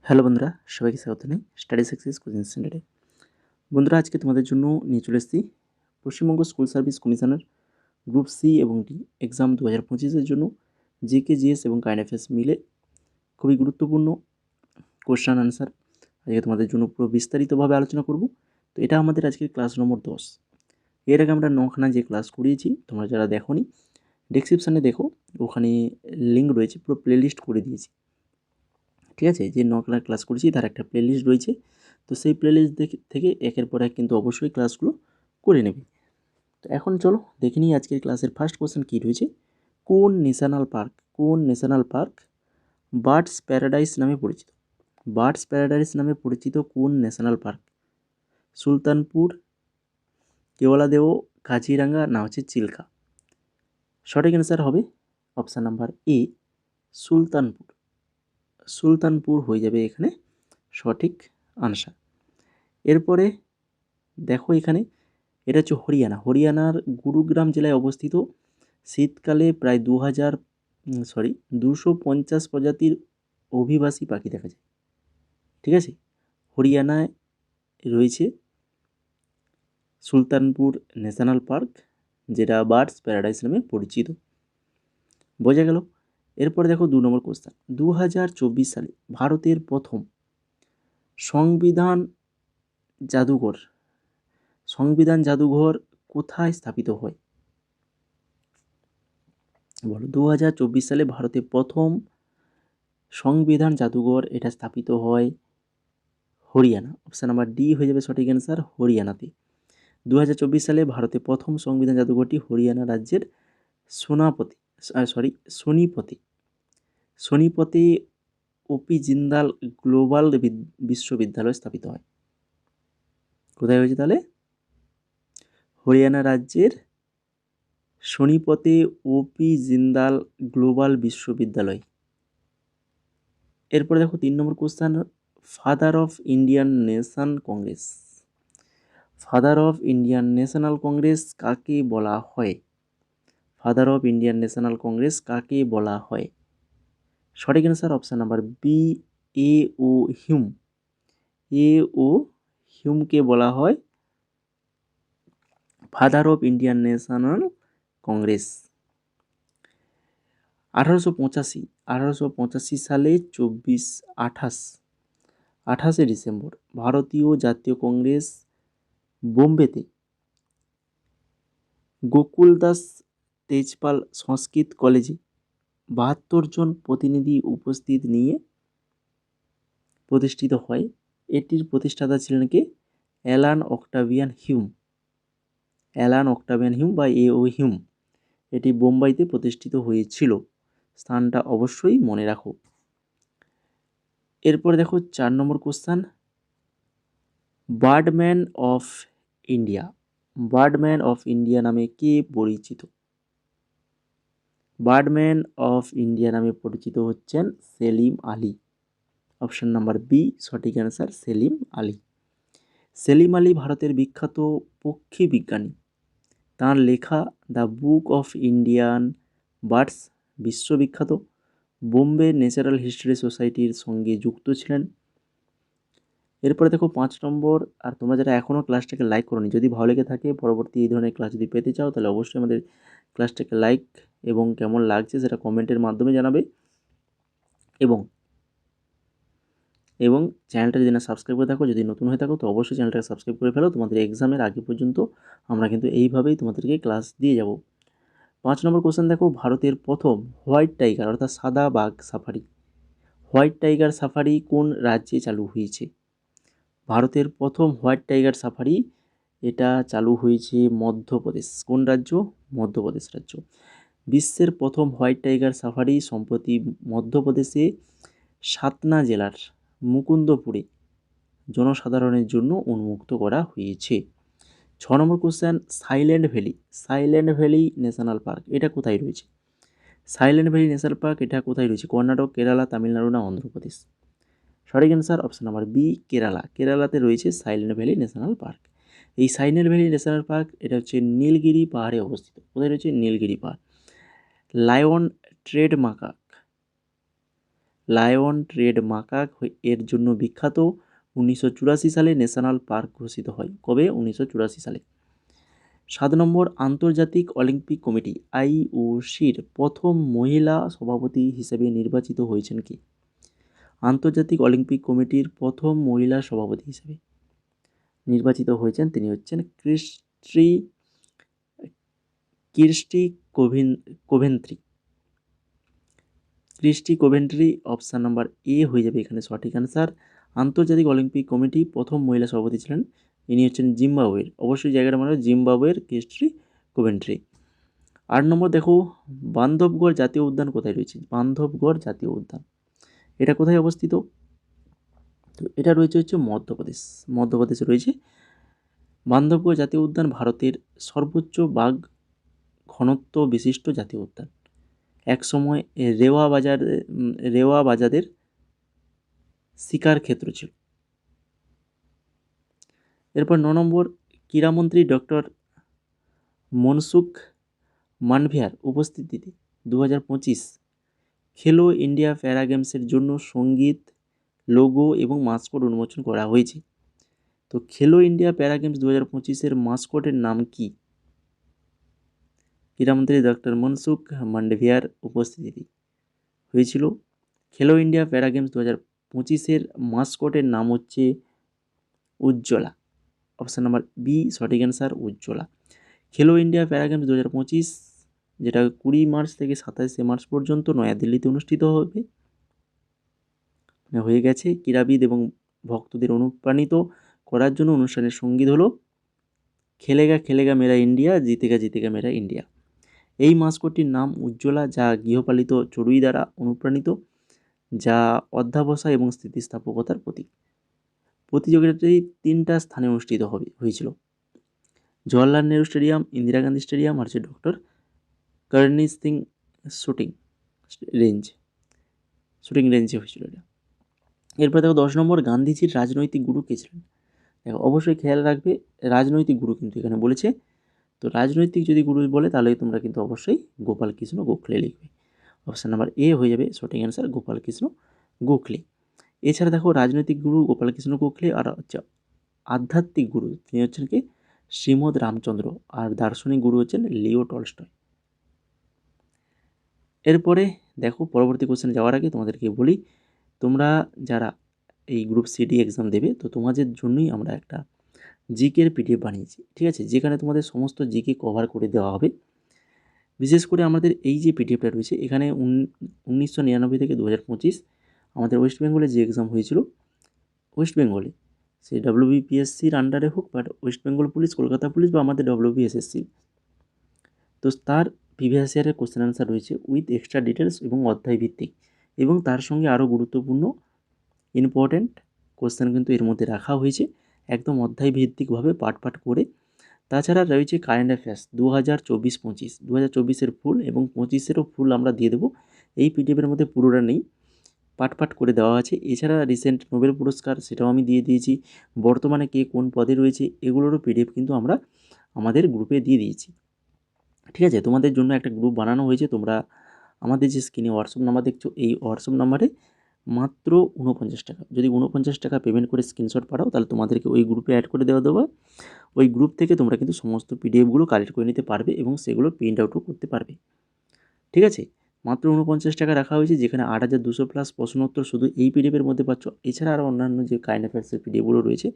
Hello বন্ধুরা, সবাইকে স্বাগত জানাই স্টাডি সাকসেস কোচিং সেন্টারে। বন্ধুরা, আজকে তোমাদের জন্য নিয়ে চলে এসেছি পশ্চিমবঙ্গ স্কুল সার্ভিস কমিশনের গ্রুপ সি এবং ডি এক্সাম 2025-এর জন্য জিকে, জিএস এবং কারেন্ট অ্যাফেয়ার্স মিলে খুবই গুরুত্বপূর্ণ কোশ্চেন আনসার আজকে তোমাদের জন্য পুরো বিস্তারিতভাবে আলোচনা করব। তো এটা আমাদের আজকের ক্লাস নম্বর 10। এর আগে আমরা 9খানা যে ক্লাস করিয়েছি, তোমরা যারা দেখোনি ডেসক্রিপশানে দেখো, ওখানে লিঙ্ক রয়েছে, পুরো প্লেলিস্ট করে দিয়েছি। ঠিক আছে, যে 9খানা ক্লাস করেছি তার একটা প্লেলিস্ট রয়েছে। তো সেই প্লেলিস্ট থেকে একের পর এক কিন্তু অবশ্যই ক্লাসগুলো করে নেবে। তো এখন চলো দেখে নিই আজকের ক্লাসের ফার্স্ট কোশ্চেন কী রয়েছে। কোন ন্যাশনাল পার্ক বার্ডস প্যারাডাইস নামে পরিচিত? বার্ডস প্যারাডাইস নামে পরিচিত কোন ন্যাশনাল পার্ক? সুলতানপুর, কেওয়ালাদেও, কাজিরাঙ্গা না হচ্ছে চিল্কা? সঠিক অ্যান্সার হবে অপশান নাম্বার এ, সুলতানপুর হয়ে যাবে এখানে সঠিক আনসার। এরপরে দেখো এখানে, এটা হচ্ছে হরিয়ানার গুরুগ্রাম জেলায় অবস্থিত। শীতকালে প্রায় 250 প্রজাতির অভিবাসী পাখি দেখা যায়। ঠিক আছে, হরিয়ানায় রয়েছে সুলতানপুর ন্যাশনাল পার্ক, যেটা বার্ডস প্যারাডাইস নামে পরিচিত। বোঝা গেল। এরপরে দেখো 2 নম্বর কোশ্চেন। 2024 সালে ভারতের প্রথম সংবিধান জাদুঘর কোথায় স্থাপিত হয়? বলো, 2024 সালে ভারতে প্রথম সংবিধান জাদুঘর এটা স্থাপিত হয় হরিয়ানা। অপশান নাম্বার ডি হয়ে যাবে সঠিক অ্যান্সার, হরিয়ানাতে। 2024 সালে ভারতে প্রথম সংবিধান জাদুঘরটি হরিয়ানা রাজ্যের সোনিপতে ওপি জিন্দাল গ্লোবাল বিশ্ববিদ্যালয় স্থাপিত হয়। কোথায় হয়েছে তাহলে? হরিয়ানা রাজ্যের সোনিপতে ওপি জিন্দাল গ্লোবাল বিশ্ববিদ্যালয়। এরপরে দেখো 3 নম্বর question. Father of Indian National Congress কাকে বলা হয়? Father of Indian National Congress কাকে বলা হয়? সঠিক answer option number B, A O হিউমকে বলা হয় father of Indian National Congress. 1885 সালে 28শে ডিসেম্বর ভারতীয় জাতীয় কংগ্রেস বোম্বেতে গোকুলদাস তেজপাল সংস্কৃত কলেজে 72 জন প্রতিনিধি উপস্থিত নিয়ে প্রতিষ্ঠিত হয়। এটির প্রতিষ্ঠাতা ছিলেন কে? অ্যালান অক্টাভিয়ান হিউম বা এ ও হিউম। এটি বোম্বাইতে প্রতিষ্ঠিত হয়েছিল। স্থানটা অবশ্যই মনে রাখো। এরপরে দেখো 4 নম্বর কোশ্চেন। বার্ডম্যান অফ ইন্ডিয়া নামে কে পরিচিত? বার্ডম্যান অফ ইন্ডিয়া নামে পরিচিত হচ্ছেন Salim Ali. Option number B সঠিক অ্যান্সার, সেলিম আলী ভারতের বিখ্যাত পক্ষী বিজ্ঞানী। তাঁর লেখা the book of Indian birds বিশ্ববিখ্যাত। বোম্বে ন্যাচারাল হিস্ট্রি সোসাইটির সঙ্গে যুক্ত ছিলেন। এরপরে দেখো 5 নম্বর। আর তোমরা যারা এখনও ক্লাসটাকে লাইক করোনি, যদি ভালো লেগে থাকে পরবর্তী এই ধরনের ক্লাস যদি পেতে চাও, তাহলে অবশ্যই আমাদের ক্লাসটাকে লাইক এবং কেমন লাগছে সেটা কমেন্টের মাধ্যমে জানাবে। এবং চ্যানেলটা যদি না সাবস্ক্রাইব করে থাকো, যদি নতুন হয়ে থাকো, তো অবশ্যই চ্যানেলটাকে সাবস্ক্রাইব করে ফেলো। তোমাদের এক্সামের আগে পর্যন্ত আমরা কিন্তু এইভাবেই তোমাদেরকে ক্লাস দিয়ে যাব। 5 নম্বর কোশ্চেন দেখো। ভারতের প্রথম হোয়াইট টাইগার অর্থাৎ সাদা বাঘ সাফারি কোন রাজ্যে চালু হয়েছে? ভারতের প্রথম হোয়াইট টাইগার সাফারি এটা চালু হয়েছে মধ্যপ্রদেশ। কোন রাজ্য? মধ্যপ্রদেশ রাজ্য। বিশ্বের প্রথম হোয়াইট টাইগার সাফারি সম্প্রতি মধ্যপ্রদেশে সাতনা জেলার মুকুন্দপুরে জনসাধারণের জন্য উন্মুক্ত করা হয়েছে। 6 নম্বর question. Silent Valley National Park এটা কোথায় রয়েছে? সাইল্যান্ড ভ্যালি ন্যাশনাল পার্ক এটা কোথায় রয়েছে? কর্ণাটক, কেরালা, তামিলনাড়ু না অন্ধ্রপ্রদেশ? সঠিক অ্যান্সার অপশান নাম্বার বি, কেরালাতে রয়েছে সাইল্যান্ড ভ্যালি ন্যাশনাল পার্ক। এই সাইল্যান্ড ভ্যালি ন্যাশনাল পার্ক এটা হচ্ছে নীলগিরি পাহাড়ে অবস্থিত। কোথায় রয়েছে? নীলগিরি পাহাড়। লায়ন লায়ন ট্রেড মাকাক এর জন্য বিখ্যাত। 1984 সালে ন্যাশনাল পার্ক ঘোষিত হয়। কবে? 1984 সালে। 7 নম্বর, আন্তর্জাতিক অলিম্পিক কমিটি IOCর প্রথম মহিলা সভাপতি হিসেবে নির্বাচিত হয়েছেন কে? আন্তর্জাতিক অলিম্পিক কমিটির প্রথম মহিলা সভাপতি হিসেবে নির্বাচিত হয়েছেন, তিনি হচ্ছেন Kirsty Coventry. Kirsty Coventry, option number A হয়ে যাবে এখানে সঠিক অ্যান্সার। আন্তর্জাতিক অলিম্পিক কমিটি প্রথম মহিলা সভাপতি ছিলেন, ইনি হচ্ছেন জিম্বাবুয়ের, অবশ্যই জায়গাটা মানে জিম্বাবুয়ের ক্রিস্টি কোভেন্ট্রি। 8 নম্বর দেখো, বান্ধবগড় জাতীয় উদ্যান কোথায় রয়েছে? বান্ধবগড় জাতীয় উদ্যান এটা কোথায় অবস্থিত? তো এটা রয়েছে হচ্ছে মধ্যপ্রদেশে রয়েছে। বান্ধবগড় জাতীয় উদ্যান ভারতের সর্বোচ্চ বাঘ ঘনত্ব বিশিষ্ট জাতীয় উদ্যান। একসময় রেওয়া বাজাদের শিকার ক্ষেত্র ছিল। এরপর 9 নম্বর, ক্রীড়ামন্ত্রী ডক্টর মনসুখ মান্ডভিয়ার উপস্থিতিতে 2025 খেলো ইন্ডিয়া প্যারা গেমসের জন্য সঙ্গীত, লোগো এবং মাস্কট উন্মোচন করা হয়েছে। তো খেলো ইন্ডিয়া প্যারা গেমস 2025-এর মাস্কটের নাম কি? ক্রীড়ামন্ত্রী ডক্টর মনসুখ মান্ডভিয়ার উপস্থিতিতে হয়েছিল। খেলো ইন্ডিয়া প্যারা গেমস 2025-এর মাস্কটের নাম হচ্ছে উজ্জ্বলা। অপশান নাম্বার বি সঠিক অ্যান্সার, উজ্জ্বলা। খেলো ইন্ডিয়া প্যারা গেমস 2025 যেটা 20 মার্চ থেকে 27 মার্চ পর্যন্ত নয়াদিল্লিতে অনুষ্ঠিত হয়ে গেছে। ক্রীড়াবিদ এবং ভক্তদের অনুপ্রাণিত করার জন্য অনুষ্ঠানের সঙ্গীত হলো খেলেগা খেলেগা মেরা ইন্ডিয়া, জিতেগা জিতেগা মেরা ইন্ডিয়া। এই মাস্কটটির নাম উজ্জ্বলা, যা গৃহপালিত চড়ুই দ্বারা অনুপ্রাণিত, যা অধ্যাবসায় এবং স্থিতিস্থাপকতার প্রতীক। প্রতিযোগিতাটি 3টা স্থানে অনুষ্ঠিত হয়েছিল: জওয়াহরলাল নেহরু স্টেডিয়াম, ইন্দিরা গান্ধী স্টেডিয়াম আর ডক্টর করণজিৎ সিং শুটিং রেঞ্জে হয়েছিল এটা। এরপর দেখো 10 নম্বর, গান্ধীজির রাজনৈতিক গুরু কে ছিলেন? দেখো অবশ্যই খেয়াল রাখবে, রাজনৈতিক গুরু কিন্তু এখানে বলেছে। তো রাজনৈতিক যদি গুরু বলে তাহলে তোমরা কিন্তু অবশ্যই গোপাল কৃষ্ণ গোখলে লিখবে। অপশান নাম্বার এ হয়ে যাবে সঠিক অ্যান্সার, গোপাল কৃষ্ণ গোখলে। এছাড়া দেখো রাজনৈতিক গুরু গোপাল কৃষ্ণ গোখলে, আর হচ্ছে আধ্যাত্মিক গুরু তিনি হচ্ছেন কি শ্রীমদ রামচন্দ্র, আর দার্শনিক গুরু হচ্ছেন লিও টলস্টয়। এরপরে দেখো পরবর্তী কোশ্চেনে যাওয়ার আগে তোমাদেরকে বলি, তোমরা যারা এই গ্রুপ সিডি এক্সাম দেবে তো তোমাদের জন্যই আমরা একটা জিকের পিডিএফ বানিয়েছি, ঠিক আছে, যেখানে তোমাদের সমস্ত জিকে কভার করে দেওয়া হবে। বিশেষ করে আমাদের এই যে পিডিএফটা রয়েছে এখানে 1999 থেকে 2025 আমাদের ওয়েস্ট বেঙ্গলে যে এক্সাম হয়েছিল, ওয়েস্ট বেঙ্গলে সেই WBPSCর আন্ডারে হোক বা West Bengal police, Kolkata police বা আমাদের WBSSC, তো তার প্রিভিয়াস ইয়ারের কোশ্চেন আনসার রয়েছে উইথ এক্সট্রা ডিটেলস এবং অধ্যায় ভিত্তিক, এবং তার সঙ্গে আরও গুরুত্বপূর্ণ ইম্পর্ট্যান্ট কোশ্চেন কিন্তু এর মধ্যে রাখা হয়েছে একদম অধ্যায় ভিত্তিকভাবে পাঠ করে। তাছাড়া রয়েছে কারেন্ট অ্যাফেয়ার্স 2024-25, 2024-এর ফুল এবং 25-এরও ফুল আমরা দিয়ে দেবো। এই পিডিএফের মধ্যে পুরোটা নেই, পাঠ করে দেওয়া আছে। এছাড়া রিসেন্ট নোবেল পুরস্কার সেটাও আমি দিয়ে দিয়েছি, বর্তমানে কে কোন পদে রয়েছে এগুলোরও পিডিএফ কিন্তু আমরা আমাদের গ্রুপে দিয়ে দিয়েছি, ঠিক আছে। তোমাদের জন্য একটা গ্রুপ বানানো হয়েছে, তোমরা আমাদের যে স্ক্রিনে হোয়াটসঅ্যাপ নাম্বার দেখছো এই হোয়াটসঅ্যাপ নাম্বারে মাত্র 49 টাকা, যদি 49 টাকা পেমেন্ট করে স্ক্রিনশট পাঠাও তাহলে তোমাদেরকে ওই গ্রুপে অ্যাড করে দেওয়া। ওই গ্রুপ থেকে তোমরা কিন্তু সমস্ত পিডিএফগুলো কালেক্ট করে নিতে পারবে এবং সেগুলো প্রিন্ট আউটও করতে পারবে, ঠিক আছে। মাত্র 49 টাকা রাখা হয়েছে, যেখানে 8200 প্লাস প্রশ্ন উত্তর শুধু এই পিডিএফের মধ্যে পাচ্ছ। এছাড়া আরও অন্যান্য যে কারেন্ট অ্যাফেয়ার্সের পিডিএফগুলো রয়েছে,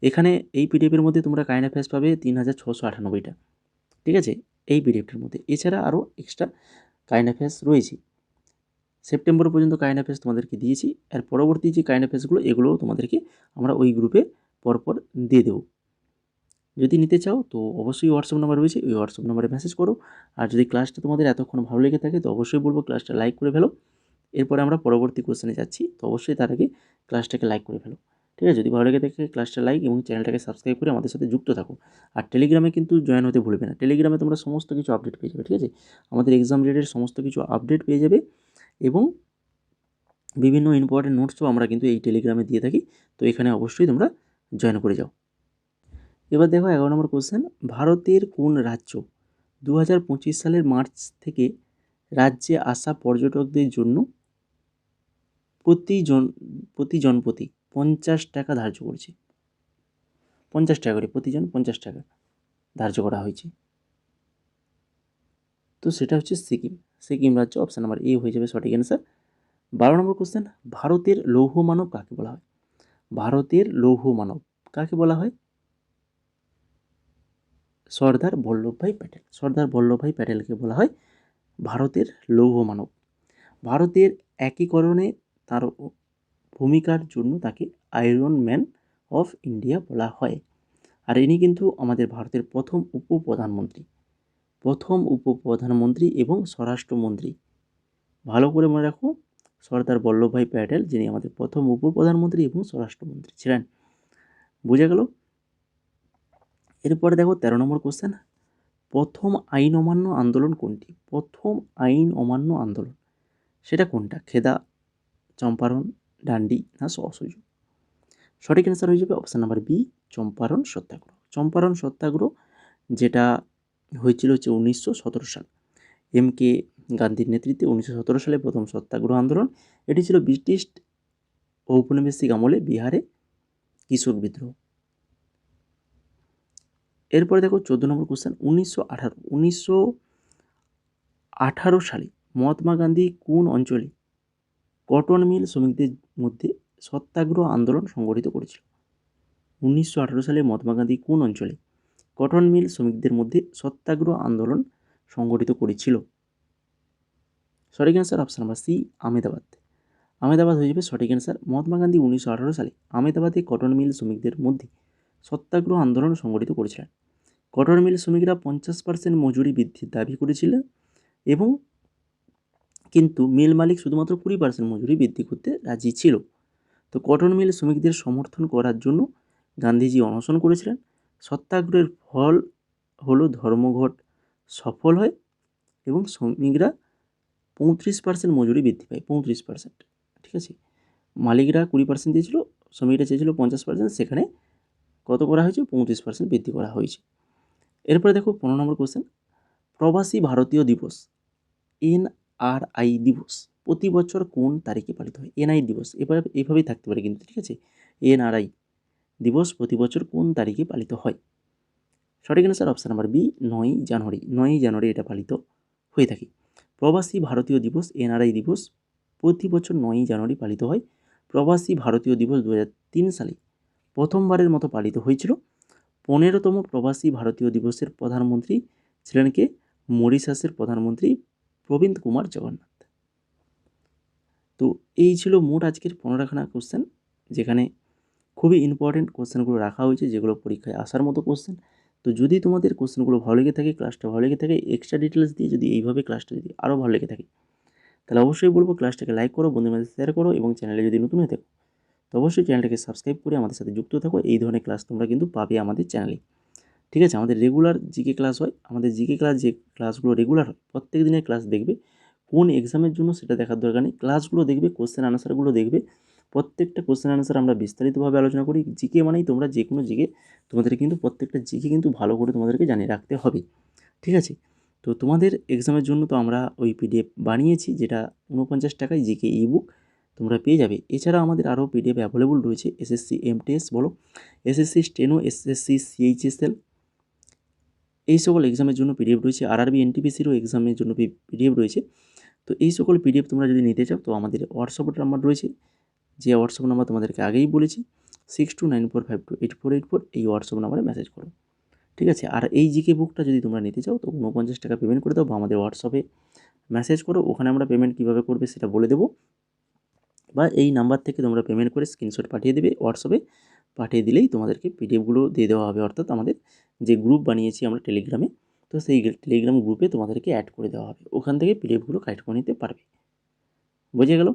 এখানে এই পিডিএফের মধ্যে তোমরা কারেন্ট অ্যাফেয়ার্স পাবে 3698টা, ঠিক আছে, এই পিডিএফটার মধ্যে। এছাড়া আরও এক্সট্রা কারেন্ট অ্যাফেয়ার্স রয়েছে, সেপ্টেম্বর পর্যন্ত কারেন্ট অ্যাফেয়ার্স তোমাদেরকে দিয়েছি। আর পরবর্তী যে কারেন্ট অ্যাফেয়ার্সগুলো এগুলোও তোমাদেরকে আমরা ওই গ্রুপে পরপর দিয়ে দেবো। যদি নিতে চাও তো অবশ্যই হোয়াটসঅ্যাপ নাম্বার রয়েছে, ওই হোয়াটসঅ্যাপ নাম্বারে মেসেজ করো। আর যদি ক্লাসটা তোমাদের এতক্ষণ ভালো লেগে থাকে তো অবশ্যই বলবো ক্লাসটা লাইক করে ফেলো। এরপরে আমরা পরবর্তী কোশ্চেনে যাচ্ছি, তো অবশ্যই তার আগে ক্লাসটাকে লাইক করে ফেলো, ঠিক আছে। যদি ভালো লেগে থাকে ক্লাসটা লাইক এবং চ্যানেলটাকে সাবস্ক্রাইব করে আমাদের সাথে যুক্ত থাকো। আর টেলিগ্রামে কিন্তু জয়েন হতে ভুলবে না, টেলিগ্রামে তোমরা সমস্ত কিছু আপডেট পেয়ে যাবে, ঠিক আছে। আমাদের এক্সাম রিলেটেড সমস্ত কিছু আপডেট পেয়ে যাবে এবং বিভিন্ন ইম্পর্টেন্ট নোটসও আমরা কিন্তু এই টেলিগ্রামে দিয়ে থাকি, তো এখানে অবশ্যই তোমরা জয়েন করে যাও। এবার দেখো 11 নম্বর কোশ্চেন, ভারতের কোন রাজ্য 2025 সালের মার্চ থেকে রাজ্যে আসা পর্যটকদের জন্য প্রতিজন প্রতি 50 টাকা ধার্য করেছে, 50 টাকা করে প্রতিজন 50 টাকা ধার্য করা হয়েছে। তো সেটা হচ্ছে সিকিম রাজ্য, অপশান নাম্বার এ হয়ে যাবে সঠিক অ্যান্সার। 12 নম্বর কোশ্চেন, ভারতের লৌহ মানব কাকে বলা হয়? ভারতের লৌহ মানব কাকে বলা হয়? সর্দার বল্লভভাই প্যাটেল। সর্দার বল্লভভাই প্যাটেলকে বলা হয় ভারতের লৌহ মানব। ভারতের একীকরণে তার ভূমিকার জন্য তাকে আয়রন ম্যান অফ ইন্ডিয়া বলা হয়। আর ইনি কিন্তু আমাদের ভারতের প্রথম উপপ্রধানমন্ত্রী এবং স্বরাষ্ট্রমন্ত্রী। ভালো করে মনে রাখো, সর্দার বল্লভভাই প্যাটেল যিনি আমাদের প্রথম উপপ্রধানমন্ত্রী এবং স্বরাষ্ট্রমন্ত্রী ছিলেন। বোঝা গেল? এরপরে দেখো 13 নম্বর কোশ্চেন, প্রথম আইন অমান্য আন্দোলন কোনটি? প্রথম আইন অমান্য আন্দোলন সেটা কোনটা? খেদা, চম্পারণ, ডান্ডি না অসহযোগ? সঠিক অ্যান্সার হয়ে যাবে অপশান নাম্বার বি, চম্পারণ সত্যাগ্রহ। চম্পারণ সত্যাগ্রহ যেটা হয়েছিল হচ্ছে 1917 সাল, MK গান্ধীর নেতৃত্বে 1917 সালে প্রথম সত্যাগ্রহ আন্দোলন। এটি ছিল ব্রিটিশ ঔপনিবেশিক আমলে বিহারে কৃষক বিদ্রোহ। এরপরে দেখো 14 নম্বর কোশ্চেন, 1918 সালে মহাত্মা গান্ধী কোন অঞ্চলে কটন মিল শ্রমিকদের মধ্যে সত্যাগ্রহ আন্দোলন সংগঠিত করেছিল? 1918 সালে মহাত্মা গান্ধী কোন অঞ্চলে কটন মিল শ্রমিকদের মধ্যে সত্যাগ্রহ আন্দোলন সংগঠিত করেছিল? সঠিক answer option number C, Ahmedabad. Ahmedabad হয়ে যাবে সঠিক অ্যান্সার। মহাত্মা গান্ধী 1918 সালে আহমেদাবাদে কটন মিল শ্রমিকদের মধ্যে সত্যাগ্রহ আন্দোলন সংগঠিত করেছিলেন। কটন মিল শ্রমিকরা 50% মজুরি বৃদ্ধির দাবি করেছিলেন এবং কিন্তু মিল মালিক শুধুমাত্র 20% মজুরি বৃদ্ধি করতে রাজি ছিল। তো কটন মিল শ্রমিকদের সমর্থন করার জন্য গান্ধীজি অনশন করেছিলেন। সত্যাগ্রহের ফল হলো ধর্মঘট সফল হয় এবং শ্রমিকরা 35% মজুরি বৃদ্ধি পায়, 35%। ঠিক আছে, মালিকরা 20% দিয়েছিল, শ্রমিকরা চেয়েছিল 50%, সেখানে কত করা হয়েছে? 35% বৃদ্ধি করা হয়েছে। এরপরে দেখো 15 নম্বর কোশ্চেন, প্রবাসী ভারতীয় দিবস NRI দিবস প্রতি বছর কোন তারিখে পালিত হয়? NI দিবস এভাবেই থাকতে পারে কিন্তু, ঠিক আছে। NRI দিবস প্রতি বছর কোন তারিখে পালিত হয়? সঠিক অ্যান্সার অপশান নাম্বার বি, 9ই জানুয়ারি। 9ই জানুয়ারি এটা পালিত হয়ে থাকে। প্রবাসী ভারতীয় দিবস NRI দিবস প্রতি বছর 9ই জানুয়ারি পালিত হয়। প্রবাসী ভারতীয় দিবস 2003 সালে প্রথমবারের মতো পালিত হয়েছিল। 15তম প্রবাসী ভারতীয় দিবসের প্রধানমন্ত্রী ছিলেন কে? মরিশাসের প্রধানমন্ত্রী প্রবীন্দ কুমার জগন্নাথ। তো এই ছিল মোট আজকের 15খানা কোশ্চেন, যেখানে খুবই ইম্পর্টেন্ট কোশ্চেনগুলো রাখা হয়েছে, যেগুলো পরীক্ষায় আসার মতো কোশ্চেন। তো যদি তোমাদের কোশ্চেনগুলো ভালো লেগে থাকে, ক্লাসটা ভালো লেগে থাকে, এক্সট্রা ডিটেলস দিয়ে যদি এইভাবে ক্লাসটা যদি আরও ভালো লেগে থাকে, তাহলে অবশ্যই বলবো ক্লাসটাকে লাইক করো, বন্ধুদের মধ্যে শেয়ার করো এবং চ্যানেলে যদি নতুন হয়ে থাকো তো অবশ্যই চ্যানেলটাকে সাবস্ক্রাইব করে আমাদের সাথে যুক্ত থাকো। এই ধরনের ক্লাস তোমরা কিন্তু পাবে আমাদের চ্যানেলে। ঠিক আছে, আমাদের রেগুলার জিকে ক্লাস হয়। আমাদের জিকে ক্লাস যে ক্লাসগুলো রেগুলার হয়, প্রত্যেক দিনের ক্লাস দেখবে। কোন এক্সামের জন্য সেটা দেখার দরকার নেই, ক্লাসগুলো দেখবে, কোশ্চেন আনসারগুলো দেখবে। প্রত্যেকটা কোশ্চেন আনসার আমরা বিস্তারিতভাবে আলোচনা করি। জিকে মানেই তোমরা যে কোনো জিকে, তোমাদের কিন্তু প্রত্যেকটা জিকে কিন্তু ভালো করে তোমাদেরকে জানিয়ে রাখতে হবে। ঠিক আছে, তো তোমাদের এক্সামের জন্য তো আমরা ওই PDF বানিয়েছি, যেটা 49 টাকায় জিকে ইবুক তোমরা পেয়ে যাবে। এছাড়া আমাদের আরও PDF অ্যাভেলেবল রয়েছে। SSC MTS বলো, SSC স্টেনো, SSC CHSL, এই সকল এক্সামের জন্য PDF রয়েছে। RRB NTPCরও এক্সামের জন্য PDF রয়েছে। তো এই সকল PDF তোমরা যদি নিতে চাও তো আমাদের হোয়াটসঅ্যাপ নাম্বার রয়েছে, যে হোয়াটসঅ্যাপ নাম্বার তোমাদেরকে আগেই বলেছি, 6294528484, এই হোয়াটসঅ্যাপ নাম্বারে মেসেজ করো। ঠিক আছে, আর এই জিকে বুকটা যদি তোমরা নিতে চাও তো 49 টাকা পেমেন্ট করে দাও বা আমাদের হোয়াটসঅ্যাপে মেসেজ করো, ওখানে আমরা পেমেন্ট কীভাবে করবে সেটা বলে দেবো। বা এই নাম্বার থেকে তোমরা পেমেন্ট করে স্ক্রিনশট পাঠিয়ে দেবে, হোয়াটসঅ্যাপে পাঠিয়ে দিলেই তোমাদেরকে PDFগুলো দিয়ে দেওয়া হবে। অর্থাৎ আমাদের যে গ্রুপ বানিয়েছি আমরা টেলিগ্রামে, তো সেই টেলিগ্রাম গ্রুপে তোমাদেরকে অ্যাড করে দেওয়া হবে, ওখান থেকে PDFগুলো কালেক্ট করে নিতে পারবে। বুঝে গেল?